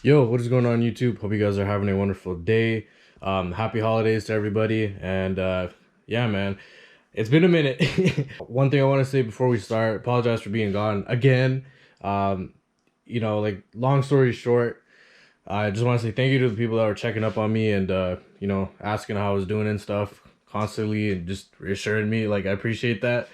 Yo, what is going on YouTube? Hope you guys are having a wonderful day. Happy holidays to everybody. And yeah, man, it's been a minute. One thing I want to say before we start, apologize for being gone again. Um, like long story short, I just want to say thank you to the people that were checking up on me and asking how I was doing and stuff constantly and just reassuring me. Like I appreciate that.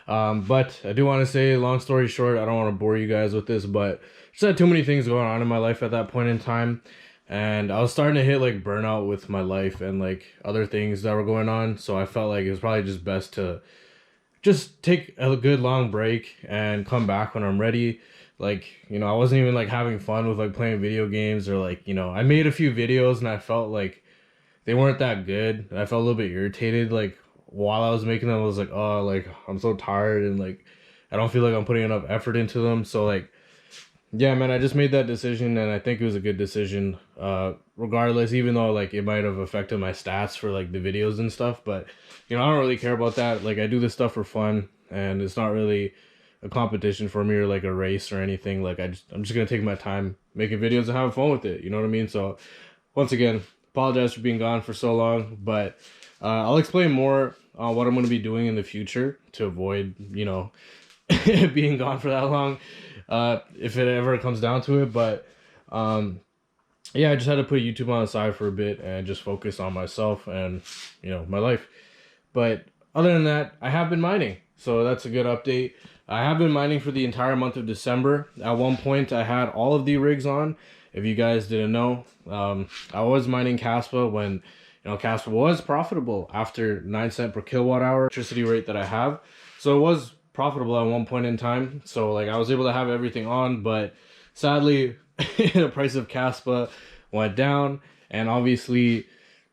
But I do want to say, long story short, I don't want to bore you guys with this, but just had too many things going on in my life at that point in time. And I was starting to hit like burnout with my life and like other things that were going on. So I felt like it was probably just best to just take a good long break and come back when I'm ready. Like, I wasn't even like having fun with like playing video games or like, I made a few videos and I felt like they weren't that good. And I felt a little bit irritated. Like while I was making them, I was like, oh, like I'm so tired and like I don't feel like I'm putting enough effort into them. So like, yeah, man, I just made that decision and I think it was a good decision. Regardless, even though like it might have affected my stats for like the videos and stuff, but I don't really care about that. Like I do this stuff for fun and it's not really a competition for me or like a race or anything. Like I'm just gonna take my time making videos and having fun with it. You know what I mean? So once again, apologize for being gone for so long, but I'll explain more on what I'm going to be doing in the future to avoid, being gone for that long, if it ever comes down to it. But yeah, I just had to put YouTube on the side for a bit and just focus on myself and, my life. But other than that, I have been mining. So that's a good update. I have been mining for the entire month of December. At one point, I had all of the rigs on. If you guys didn't know, I was mining Caspa when, Caspa was profitable after 9 cent per kilowatt hour electricity rate that I have. So it was profitable at one point in time. So like I was able to have everything on, but sadly, the price of Caspa went down, and obviously,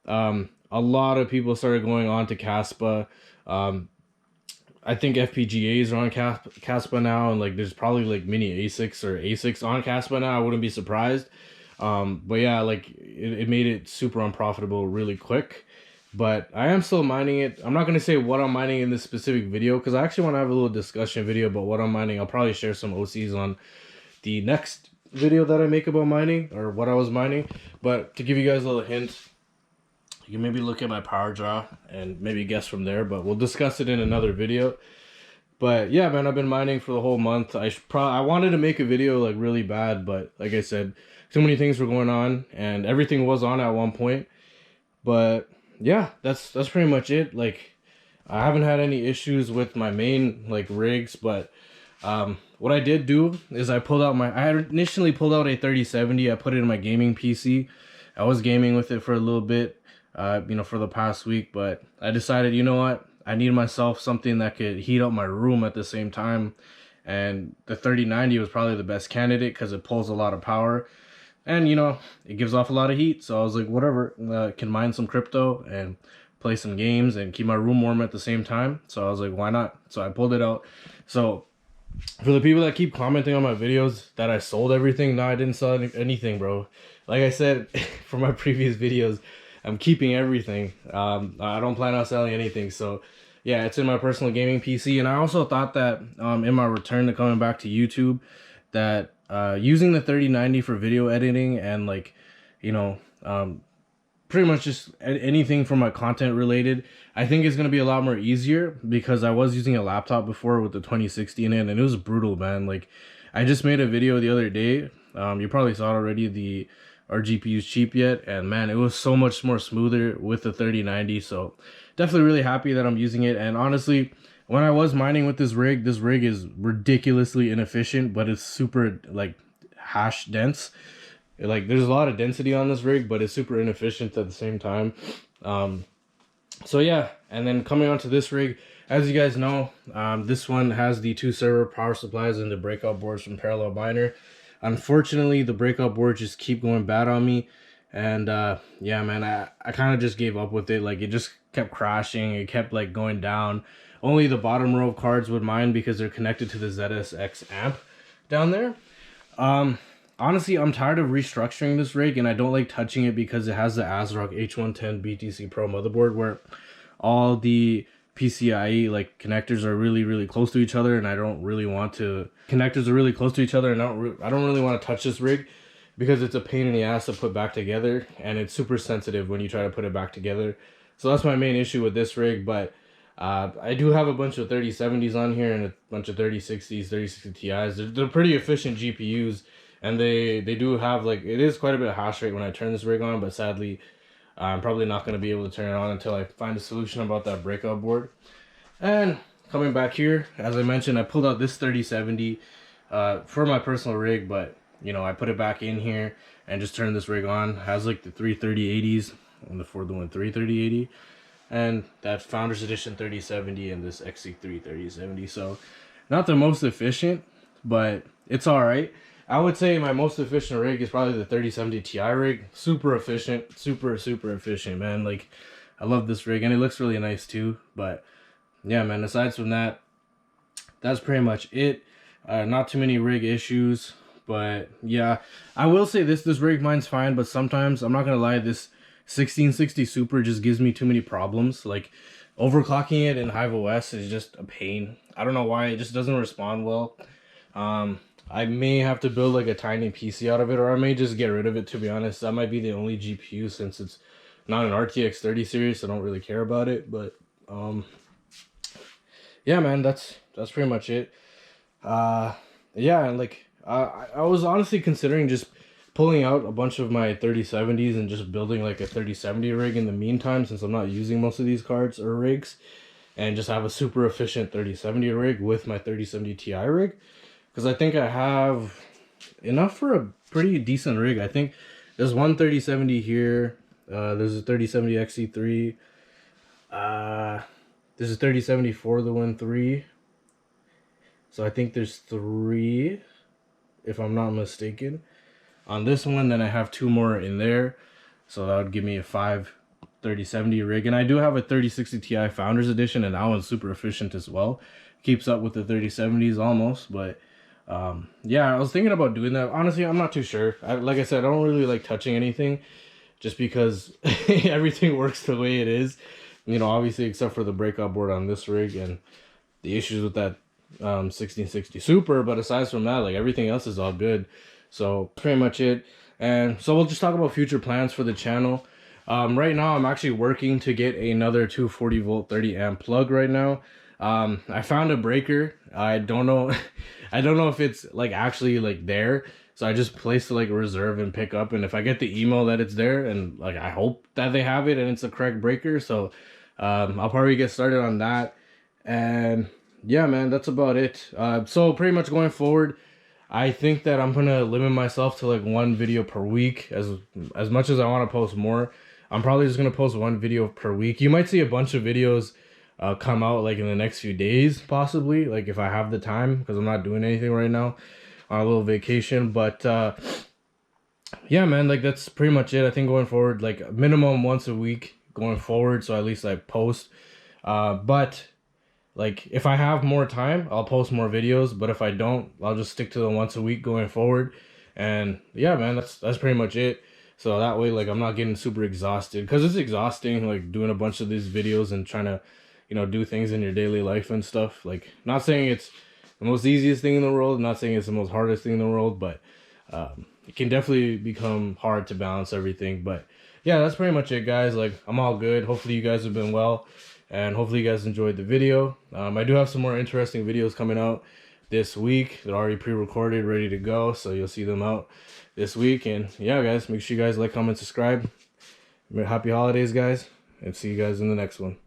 a lot of people started going on to Caspa. I think FPGAs are on Caspa now, and like there's probably like mini ASICs or ASICs on Caspa now. I wouldn't be surprised. But yeah, like it made it super unprofitable really quick. But I am still mining it. I'm not gonna say what I'm mining in this specific video because I actually want to have a little discussion video about what I'm mining. I'll probably share some OCs on the next video that I make about mining or what I was mining. But to give you guys a little hint, you can maybe look at my power draw and maybe guess from there, but we'll discuss it in another video. But yeah, man, I've been mining for the whole month. I wanted to make a video like really bad, but like I said, too many things were going on and everything was on at one point. But yeah, that's pretty much it. Like I haven't had any issues with my main like rigs, but what I did do is I initially pulled out a 3070. I put it in my gaming PC. I was gaming with it for a little bit, for the past week, but I decided, you know what? I need myself something that could heat up my room at the same time. And the 3090 was probably the best candidate because it pulls a lot of power and, it gives off a lot of heat. So I was like, whatever, can mine some crypto and play some games and keep my room warm at the same time. So I was like, why not? So I pulled it out. So for the people that keep commenting on my videos that I sold everything, no, I didn't sell anything, bro. Like I said for my previous videos, I'm keeping everything. I don't plan on selling anything. So yeah, it's in my personal gaming PC. And I also thought that in my return to coming back to YouTube, that using the 3090 for video editing and like, pretty much just anything from my content related, I think it's going to be a lot more easier because I was using a laptop before with the 2060 in it and it was brutal, man. Like I just made a video the other day. You probably saw it already. Our GPU's cheap yet, and man, it was so much more smoother with the 3090. So definitely really happy that I'm using it. And honestly, when I was mining with this rig is ridiculously inefficient, but it's super like hash dense. Like there's a lot of density on this rig, but it's super inefficient at the same time. So yeah, and then coming on to this rig, as you guys know, this one has the 2 server power supplies and the breakout boards from Parallel Miner. Unfortunately, the breakout boards just keep going bad on me. And yeah, man, I kind of just gave up with it. Like it just kept crashing. It kept like going down. Only the bottom row of cards would mine because they're connected to the ZSX amp down there. Honestly, I'm tired of restructuring this rig and I don't like touching it because it has the ASRock H110 BTC Pro motherboard where all the PCIe like connectors are really close to each other, and I don't really want to. Connectors are really close to each other, and I don't really want to touch this rig. because it's a pain in the ass to put back together, and it's super sensitive when you try to put it back together. So that's my main issue with this rig. But I do have a bunch of 3070s on here and a bunch of 3060s, 3060 Ti's. They're pretty efficient GPUs, and they do have, like, it is quite a bit of hash rate when I turn this rig on, but sadly I'm probably not going to be able to turn it on until I find a solution about that breakout board. And coming back here, as I mentioned, I pulled out this 3070 for my personal rig, but you know, I put it back in here and just turned this rig on. It has like the 33080s and the Ford one 33080, and that Founders Edition 3070 and this XC3 3070. So not the most efficient, but it's all right. I would say my most efficient rig is probably the 3070 Ti rig. Super efficient, super efficient, man. Like, I love this rig, and it looks really nice too. But yeah, man, aside from that, that's pretty much it. Not too many rig issues, but yeah, I will say this rig mine's fine, but sometimes, I'm not gonna lie, this 1660 Super just gives me too many problems. Like, overclocking it in Hive OS is just a pain. I don't know why, it just doesn't respond well. I may have to build like a tiny PC out of it, or I may just get rid of it, to be honest. That might be the only GPU, since it's not an RTX 30 series, so I don't really care about it. But yeah, man, that's pretty much it. Yeah, and like I was honestly considering just pulling out a bunch of my 3070s and just building like a 3070 rig in the meantime, since I'm not using most of these cards or rigs, and just have a super efficient 3070 rig with my 3070 Ti rig. Because I think I have enough for a pretty decent rig. I think there's one 3070 here. There's a 3070 XC3. There's a 3070 for the Win 3. So I think there's 3, if I'm not mistaken, on this one. Then I have 2 more in there. So that would give me a 5 3070 rig. And I do have a 3060 Ti Founders Edition, and that one's super efficient as well. Keeps up with the 3070s almost, but yeah, I was thinking about doing that. Honestly, I'm not too sure. Like I said, I don't really like touching anything, just because everything works the way it is. You know, obviously, except for the breakout board on this rig and the issues with that 1660 Super. But aside from that, like, everything else is all good. So pretty much it. And so we'll just talk about future plans for the channel. Right now, I'm actually working to get another 240 volt 30 amp plug right now. I found a breaker. I don't know I don't know if it's like actually like there, so I just placed like a reserve and pick up, and if I get the email that it's there, and like I hope that they have it and it's the correct breaker. So I'll probably get started on that. And yeah, man, that's about it. So pretty much going forward, I think that I'm gonna limit myself to like 1 video per week. As much as I want to post more, I'm probably just gonna post 1 video per week. You might see a bunch of videos come out like in the next few days, possibly, like if I have the time, because I'm not doing anything right now, on a little vacation. But yeah, man, like that's pretty much it. I think going forward, like minimum once a week going forward, so at least I post. But like if I have more time, I'll post more videos, but if I don't, I'll just stick to the once a week going forward. And yeah, man, that's pretty much it. So that way, like, I'm not getting super exhausted, because it's exhausting, like, doing a bunch of these videos and trying to, you know, do things in your daily life and stuff. Like, not saying it's the most easiest thing in the world, not saying it's the most hardest thing in the world, but it can definitely become hard to balance everything. But yeah, that's pretty much it, guys. Like, I'm all good. Hopefully you guys have been well, and hopefully you guys enjoyed the video. I do have some more interesting videos coming out this week. They're already pre-recorded, ready to go, so you'll see them out this week. And yeah, guys, make sure you guys like, comment, subscribe. Happy holidays, guys, and see you guys in the next one.